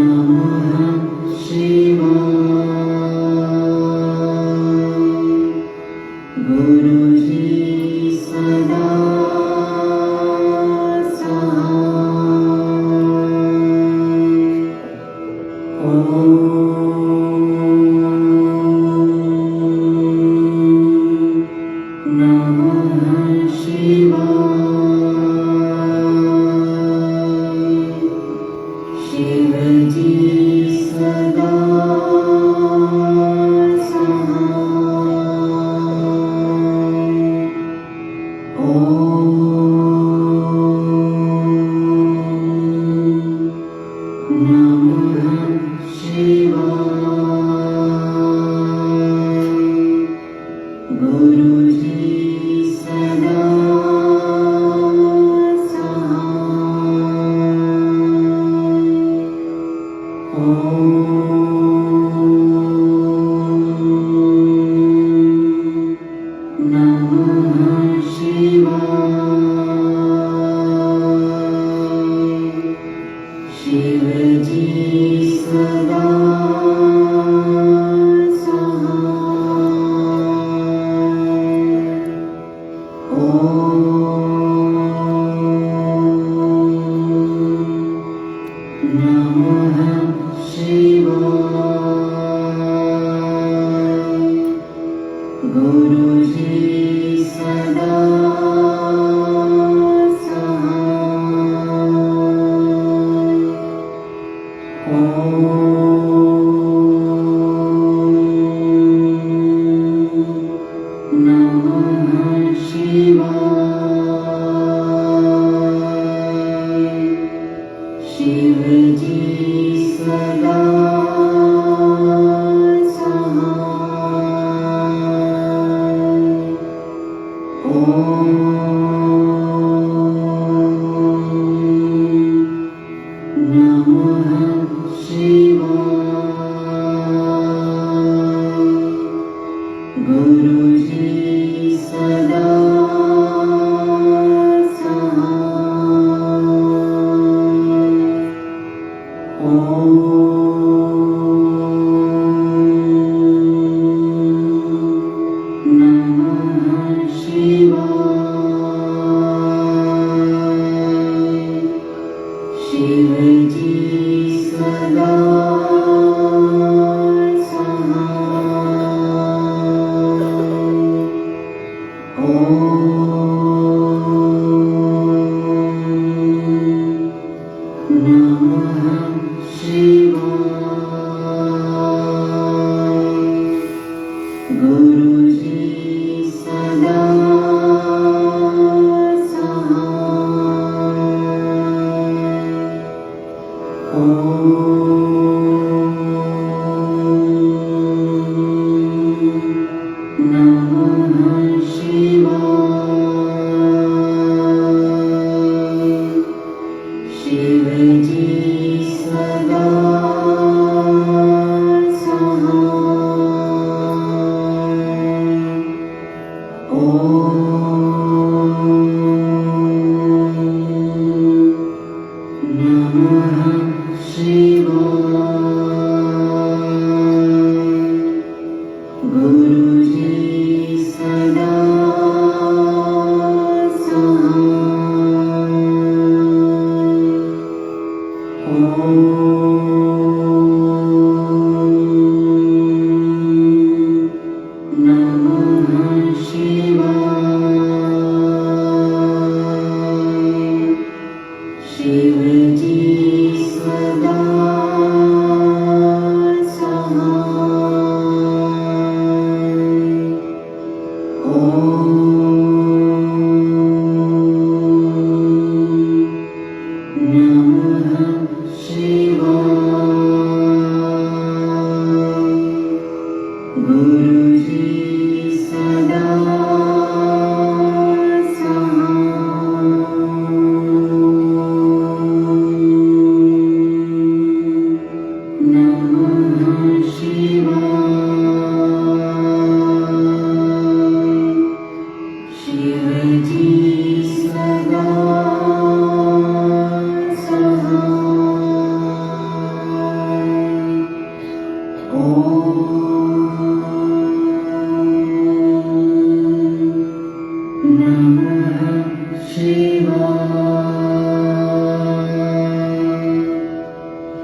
Namah Shivaya.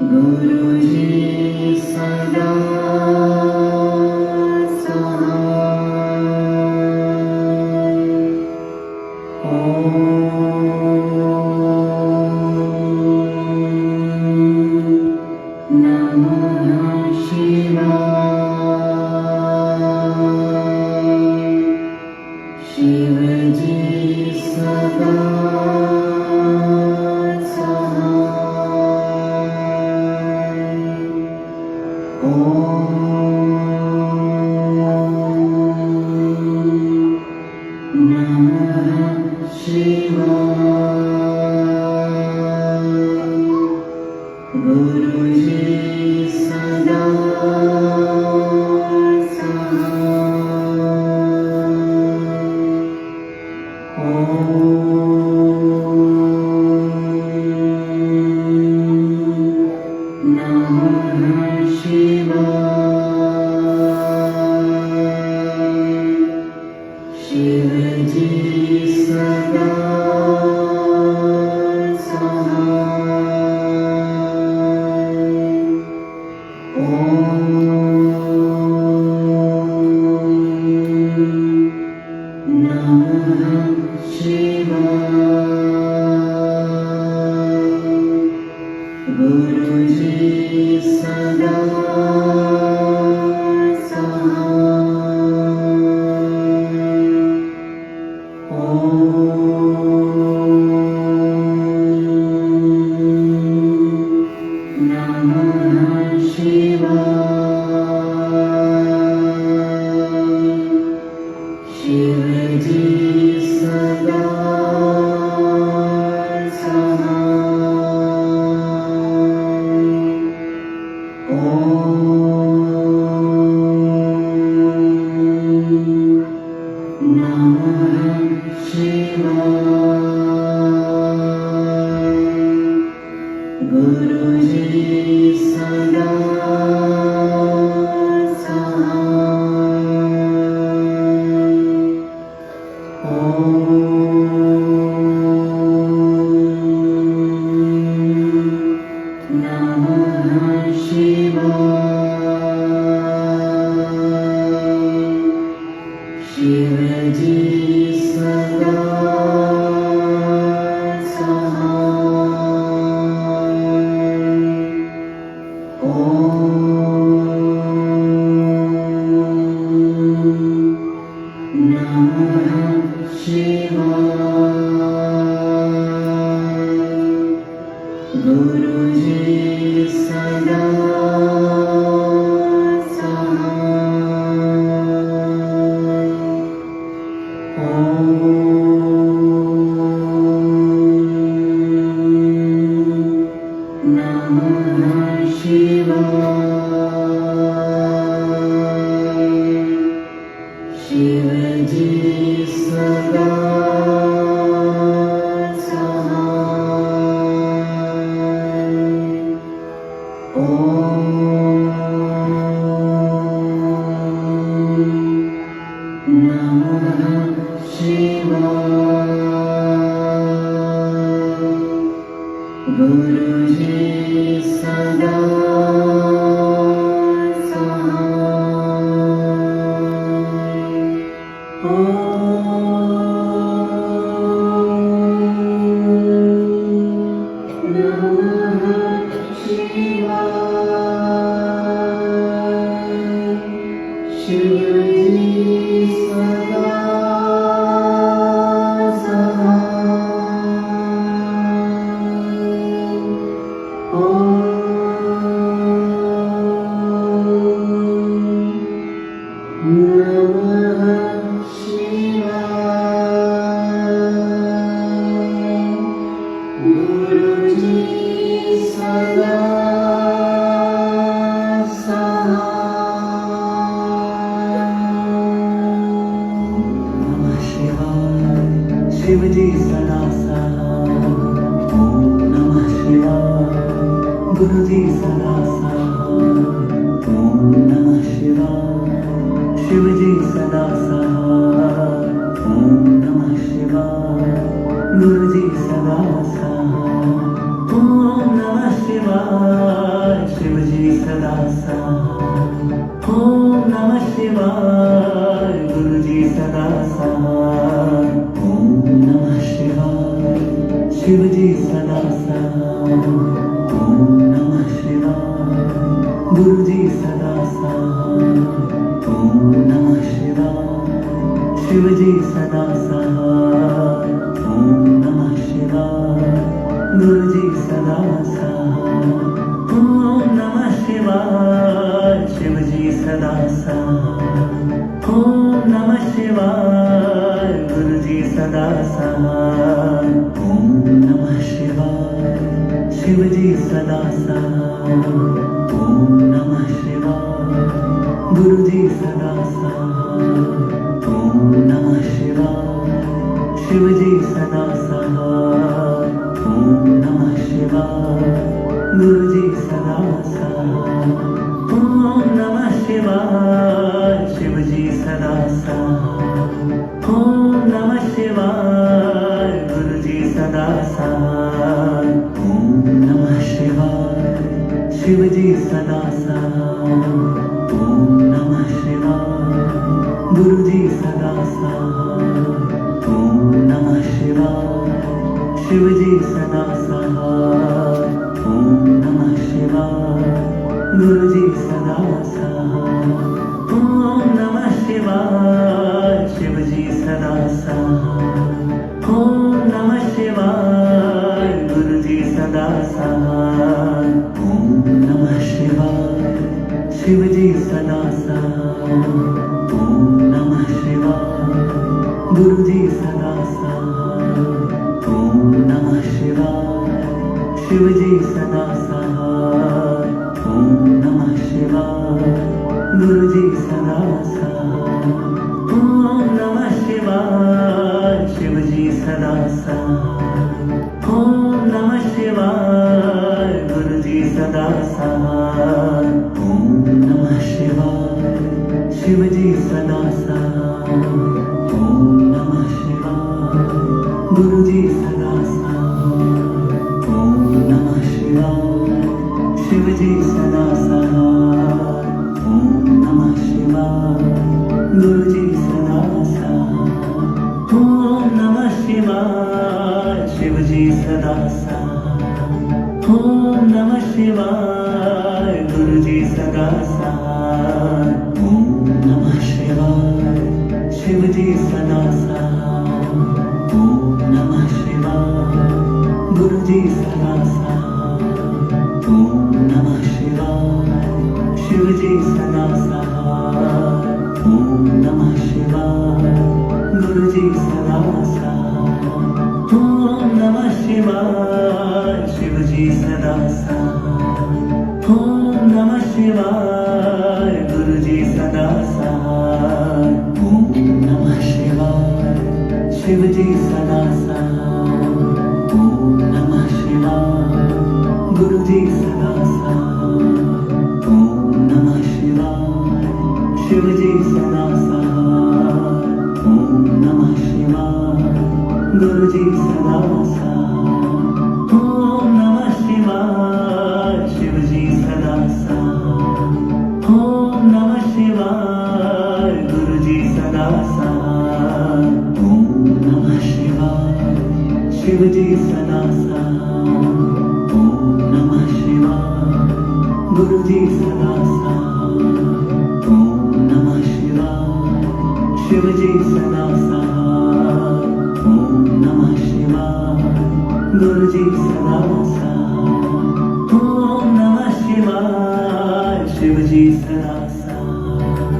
Guruji Shivji सदा सहाय। ओम नमः शिवाय। गुरुजी सदा सहाय। ओम नमः शिवाय। शिवजी सदा सहाय। ओम नमः शिवाय। गुरुजी सदा सहाय। ओम नमः शिवाय। शिवजी सदा सहाय। ओम नमः शिवाय। गुरुजी सदा सहाय। ओम नमः शिवाय। शिवजी सदा सहाय। ओम नमः शिवाय। ओम नमः शिवाय गुरु जी सदा सहाय ओम नमः शिवाय शिव जी सदा सहाय ओम नमः शिवाय गुरु जी सदा सहाय ओम नमः शिवाय शिव जी सदा सहाय ओम नमः शिवाय गुरु जी सदा सहाय ओम नमः शिवाय शिव जी सदा सहाय ओम नमः शिवाय गुरु जी सदा सहाय ओम नमः शिवाय शिव जी सदा सहाय ओम नमः शिवाय गुरु जी सदा सहाय ओम नमः शिवाय शिव जी सदा सहाय ओम नमः शिवाय गुरु जी सदा सहाय ओम नमः शिवाय शिव जी सदा सहाय ओम नमः शिवाय गुरु जी सदा सहाय ओम नमः शिवाय शिव जी सदा सहाय ओम नमः शिवाय गुरु जी सदा सहाय ओम नमः शिवाय शिव जी सदा सहाय ओम नमः शिवाय गुरु जी सदा सहाय ओम नमः शिवाय शिव जी सदा सहाय ओम नमः शिवाय गुरु जी सदा सहाय ओम नमः शिवाय शिव जी सदा सहाय ओम नमः शिवाय गुरु जी सदा सहाय ओम नमः शिवाय शिव जी सदा सहाय ओम नमः शिवाय गुरु जी सदा सहाय ओम नमः शिवाय शिव जी सदा सहाय ओम नमः शिवाय गुरु जी सदा सहाय ओम नमः शिवाय शिव जी सदा सहाय ओम नमः शिवाय गुरु जी सदा सहाय ओम नमः शिवाय शिव जी सदा सहाय ओम नमः शिवाय गुरु जी सदा सहाय ओम नमः शिवाय शिव जी सदा सहाय ओम नमः शिवाय गुरु जी सदा सहाय ओम नमः शिवाय शिव जी सदा सहाय ओम नमः शिवाय गुरु जी सदा सहाय ओम नमः शिवाय शिव जी सदा सहाय ओम नमः शिवाय गुरु जी सदा सहाय ओम नमः शिवाय शिव जी सदा सहाय ओम नमः शिवाय गुरु जी सदा सहाय ओम नमः शिवाय शिव जी सदा सहाय ओम नमः शिवाय गुरु जी सदा सहाय ओम नमः शिवाय शिव जी सदा सहाय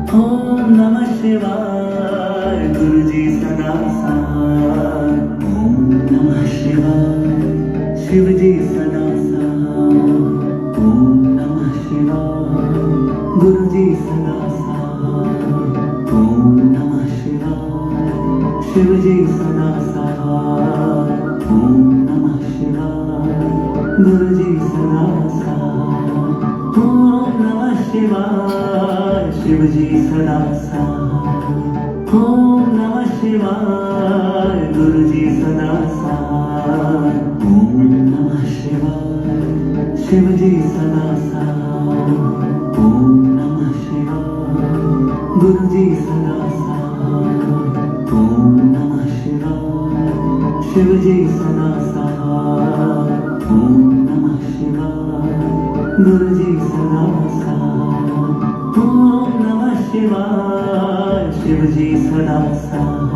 ओम नमः शिवाय गुरु जी सदा सहाय ओम नमः शिवाय शिव जी सदा सहाय ओम नमः शिवाय गुरु जी सदा सहाय ओम नमः शिवाय शिव जी सदा सहाय ओम नमः शिवाय गुरु जी सदा सहाय ओम नमः शिवाय शिव जी सदा सहाय ओम नमः शिवाय गुरु जी सदा सहाय ओम नमः शिवाय शिव जी सदा सहाय ओम नमः शिवाय गुरु जी सदा सहाय ओम नमः शिवाय शिव जी सदा सहाय ओम नमः शिवाय गुरु जी सदा सहाय ओम नमः शिवाय शिव जी सदा सहाय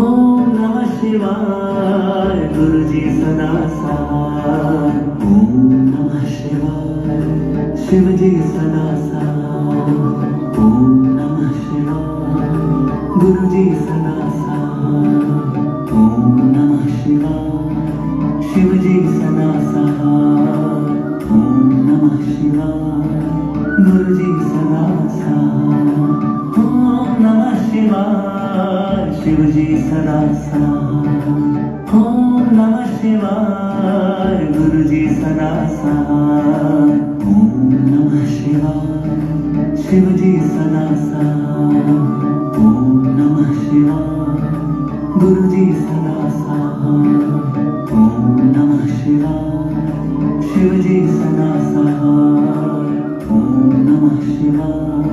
ओम नमः शिवाय गुरु जी सदा सहाय ओम नमः शिवाय शिव जी सदा सहाय ओम नमः शिवाय गुरु जी सदा सहाय ओम नमः शिवाय शिव जी सदा सहाय ओम साथ। ओम नमः शिवाय गुरुजी सदा साथ। ओम नमः शिवाय शिवजी सदा साथ। ओम नमः शिवाय गुरुजी सदा साथ। ओम नमः शिवाय शिवजी सदा साथ। ओम नमः शिवाय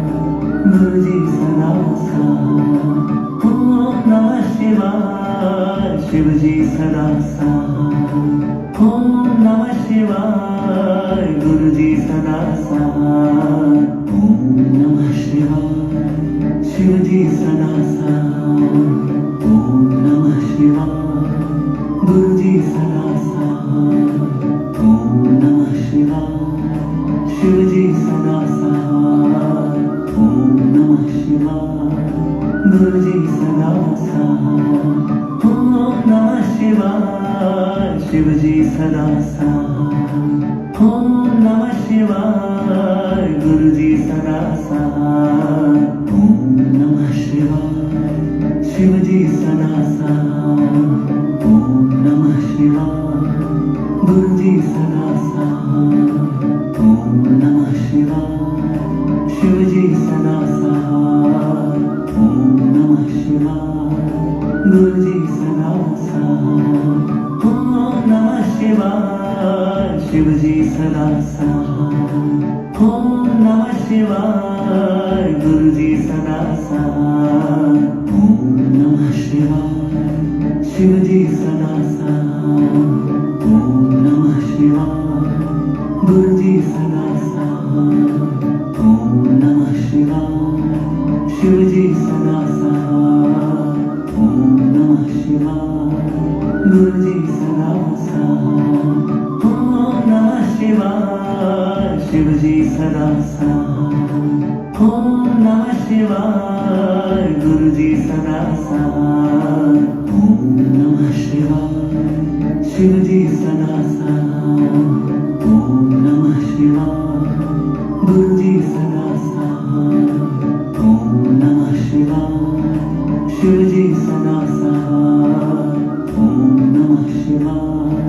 गुरुजी सदा साथ। ओम नमः शिवाय शिवजी सदा साथ। ओम नमः शिवाय गुरुजी सदा साथ। ओम नमः शिवाय शिवजी सदा साथ। ओम नमः शिवाय गुरुजी सदा साथ। ओम नमः शिवाय शिवजी सदा साथ। ओम नमः शिवाय गुरुजी सदा साथ। ओम नमः शिवाय शिवजी सदा साथ। ओम नमः शिवाय गुरुजी सदा साथ। ओम नमः शिवाय शिवजी सदा साथ। ओम नमः शिवाय गुरुजी सदा साथ। ओम नमः शिवाय शिवजी सदा साथ। ओम नमः शिवाय गुरुजी सदा साथ। ओम नमः शिवाय शिवजी सदा साथ। ओम नमः शिवाय गुरुजी सदा साथ। ओम नमः शिवाय शिवजी सदा साथ। ओम नमः शिवाय गुरुजी सदा साथ। ओम नमः शिवाय शिवजी सदा साथ। ओम नमः शिवाय गुरुजी सदा साथ। ओम नमः शिवाय शिवजी सदा साथ। ओम नमः शिवाय गुरुजी सदा साथ। ओम नमः शिवाय शिवजी सदा साथ। ओम नमः शिवाय गुरुजी सदा साथ। ओम नमः शिवाय शिवजी सदा साथ। ओम नमः शिवाय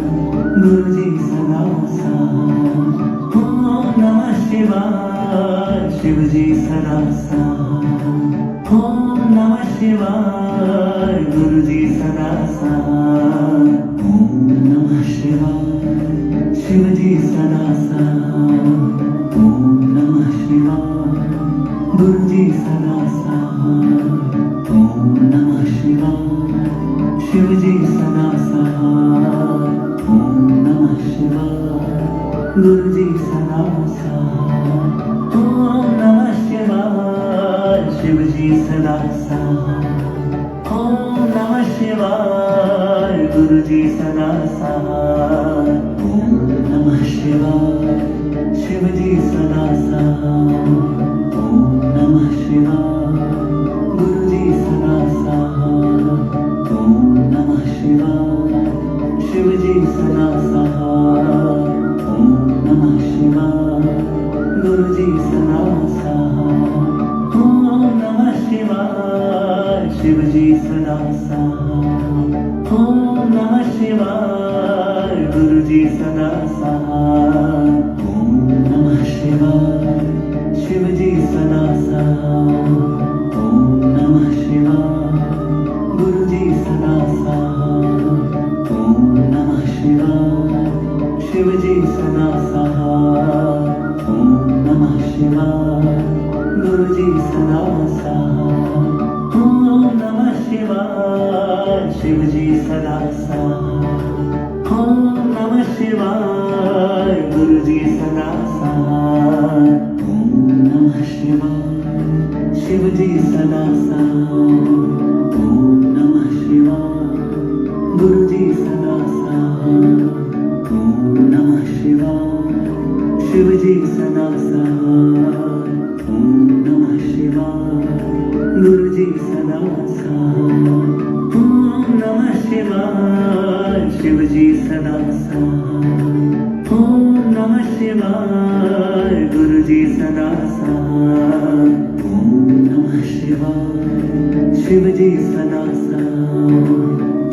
गुरुजी सदा साथ। ओम नमः शिवाय शिवजी सदा साथ। ओम नमः शिवाय गुरुजी सदा साथ। ओम नमः शिवाय शिवजी सदा साथ। ओम नमः शिवाय गुरुजी सदा साथ। ओम नमः शिवाय शिवजी सदा साथ। ओम नमः शिवाय गुरुजी सदा साथ। ओम नमः शिवाय शिवजी सदा साथ। ओम नमः शिवाय गुरुजी सदा साथ। ओम नमः शिवाय शिवजी सदा साथ। ओम नमः शिवाय गुरुजी सदा साथ। ओम नमः शिवाय शिवजी सदा साथ। ओम नमः शिवाय गुरुजी सदा साथ। ओम नमः शिवाय शिवजी सदा साथ। ओम नमः शिवाय गुरुजी सदा साथ। ओम नमः शिवाय शिवजी सदा साथ। ओम नमः शिवाय गुरुजी सदा साथ। ओम नमः शिवाय शिवजी सदा साथ। ओम नमः शिवाय गुरुजी सदा साथ। ओम नमः शिवाय शिवजी सदा साथ। ओम नमः शिवाय गुरुजी सदा साथ। ओम नमः शिवाय शिवजी सदा साथ। ओम नमः शिवाय गुरुजी सदा साथ। ओम नमः शिवाय शिवजी सदा साथ। ओम नमः शिवाय गुरुजी सदा साथ। ओम नमः शिवाय शिवजी सदा साथ। ओम नमः शिवाय गुरुजी सदा साथ। ओम नमः शिवाय शिवजी सदा साथ।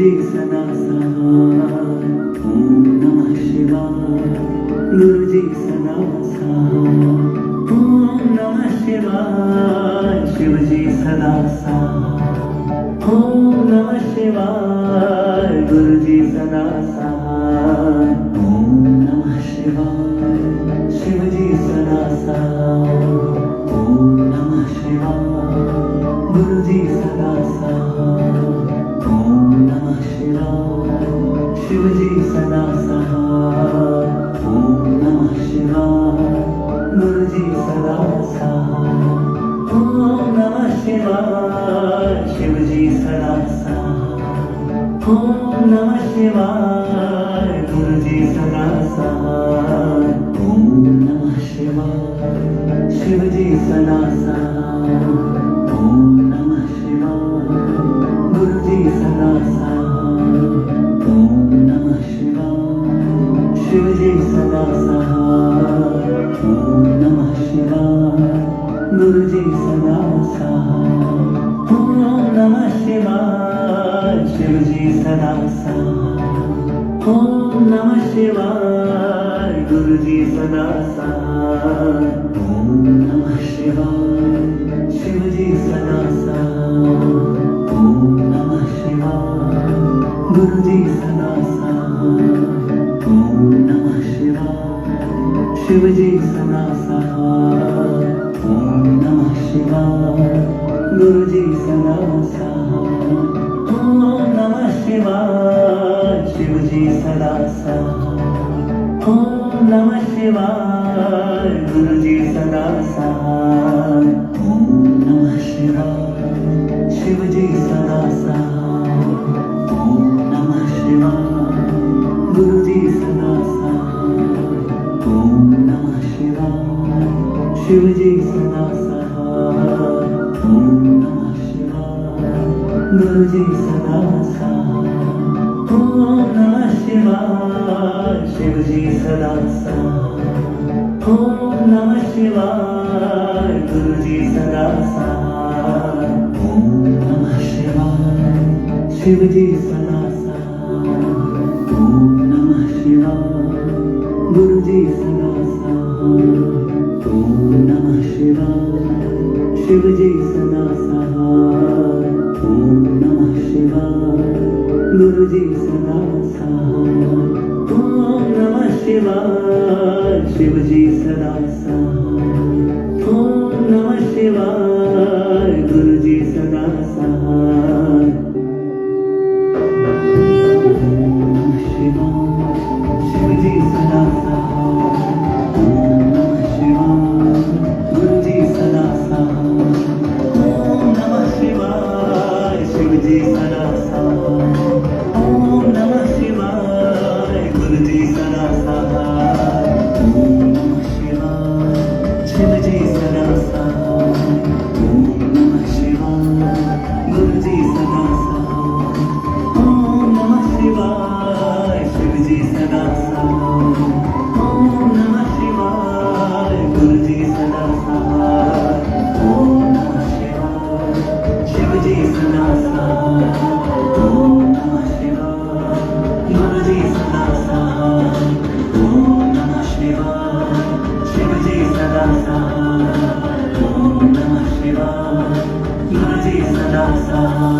गुरुजी सदा सहाय. ओम नमः शिवाय. गुरुजी सदा सहाय. ओम नमः शिवाय. शिवजी सदा सहाय. ओम नमः शिवाय. गुरुजी सदा सहाय. ओम नमः शिवाय. शिवजी सदा सहाय. ओम नमः शिवाय. गुरुजी सदा सहाय. ओम नमः शिवाय. शिवजी सदा सहाय. ओम नमः शिवाय. गुरुजी सदा सहाय. ओम नमः शिवाय. शिवजी सदा सहाय. ओम नमः शिवाय. गुरुजी सदा सहाय. ओम नमः शिवाय. शिवजी सदा सहाय. ओम नमः शिवाय. गुरुजी सदा सहाय. ओम नमः शिवाय. शिवजी सदा सहाय. ओम नमः शिवाय. गुरुजी सदा सहाय. ओम नमः शिवाय. शिवजी सदा सहाय. ओम नमः शिवाय. गुरुजी सदा सहाय. ओम नमः शिवाय. शिवजी सदा सहाय. ओम नमः शिवाय. गुरुजी सदा सहाय. ओम नमः शिवाय. शिवजी सदा सहाय. ओम नमः शिवाय. गुरुजी सदा सहाय. ओम नमः शिवाय. शिवजी सदा सहाय. ओम नमः शिवाय. गुरुजी सदा सहाय. ओम नमः शिवाय. शिवजी सदा सहाय. ओम नमः शिवाय. गुरुजी सदा सहाय. ओम नमः शिवाय. शिवजी सदा सहाय. ओम नमः शिवाय. गुरुजी सदा सहाय. ओम नमः शिवाय. शिवजी सदा सहाय. ओम नमः शिवाय. गुरुजी सदा सहाय. ओम नमः शिवाय. शिवजी सदा सहाय. ओम नमः शिवाय. गुरुजी सदा सहाय. ओम नमः शिवाय. शिवजी सदा सहाय. ओम नमः शिवाय. गुरुजी सदा सहाय. ओम नमः शिवाय. शिवजी सदा सहाय. ओम नमः शिवाय. गुरुजी सदा सहाय. ओम नमः शिवाय. शिवजी सदा सहाय. ओम नमः शिवाय. गुरुजी सदा सहाय. ओम नमः शिवाय. शिवजी सदा सहाय. ओम नमः शिवाय. गुरुजी सदा सहाय. ओम नमः शिवाय. शिवजी सदा सहाय. ओम नमः शिवाय. गुरुजी सदा सहाय. ओम नमः शिवाय. शिवजी सदा सहाय. ओम नमः शिवाय. गुरुजी सदा सहाय. ओम नमः शिवाय. शिवजी सदा सहाय. ओम नमः शिवाय. गुरुजी सदा सहाय. ओम नमः शिवाय. शिवजी सदा सहाय. ओम नमः शिवाय. गुरुजी सदा सहाय.